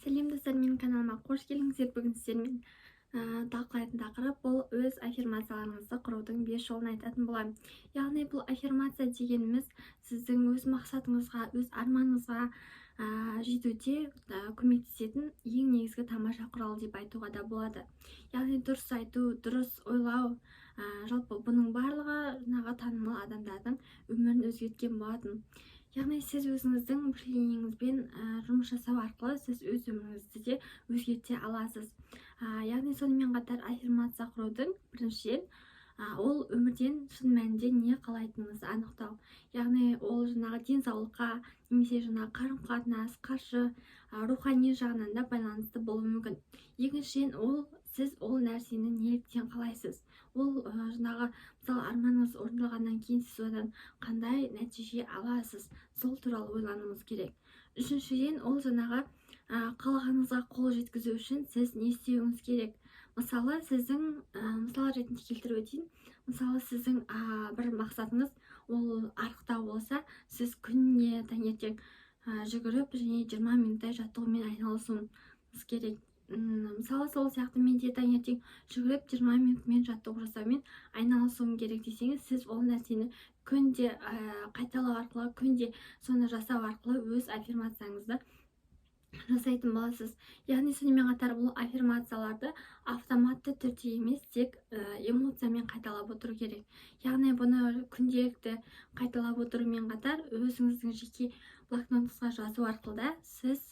Сәлем достар, менің каналыма қош келдіңіздер. Бүгін сіздермен талқылайтын тақырып бұл өз аффирмацияларыңызды құрудың 5 жолын айтатын боламын. Яғни бұл аффирмация дегеніміз сіздің өз мақсатыңызға, өз арманыңызға жетуде көмектесетін ең негізгі тамаша құрал деп айтуға да болады. Яғни дұрыс айту, дұрыс ойлау, жалпы бұның барлығы жаңағы танымал адамдардың өмірін өзгерткен болатын. Яғни сіз өзіңіздің мышлениеңізбен жұмыс жасау арқылы сіз өз өміріңізді де өзгерте аласыз. Яғни сонымен қатар аффирмация құрудың біріншіден ол өмірден шын мәнінде не қалайтыныңызды анықтау. Яғни ол жаңағы денсаулыққа немесе жаңағы қарым-қатынас, қаржы, рухани жағынан да байланысты болуы мүмкін. Екіншіден сіз ол нәрсені неліктен қалайсыз? Ол жаңағы мысалы арманыңыз орындалғаннан кейін сіз одан қандай нәтиже аласыз? Сол туралы ойлануыңыз керек. Үшіншіден ол жаңағы қалағаныңызға қол жеткізу үшін сіз не істеуіңіз керек? Мысалы сіздің мысал ретінде келтіріп өтейін. Мысалы сіздің бір мақсатыңыз ол арықтау болса, сіз күніне таңертең жүгіріп және 20 минуттай жаттығумен айналысуыңыз керек. Мысалы сол сияқты мен де таңертең жүгіріп 20 минутмен жаттығу жасаумен айналысуым керек десеңіз, сіз ол нәрсені күнде қайталау арқылы, күнде соны жасау арқылы өз аффирмацияңызды жасайтын боласыз. Яғни сонымен қатар бұл аффирмацияларды автоматты түрде емес, тек эмоциямен қайталап отыру керек. Яғни бұны күнделікті қайталап отырумен қатар өзіңіздің жеке блокнотыңызға жазу арқылы да сіз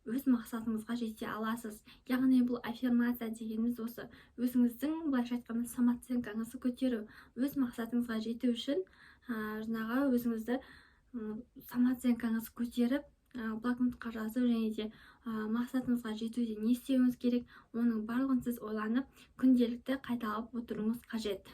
өз мақсатыңызға жете аласыз. Яғни бұл аффирмация дегеніміз осы өзіңіздің былайша айтқанда самооценкаңызды көтеру. Өз мақсатыңызға жету үшін жаңағы өзіңізді самооценкаңызды көтеріп блокнотқа жазу және де мақсатыңызға жетуде не істеуіңіз керек, оның барлығын сіз ойланып күнделікті қайталап отыруыңыз қажет.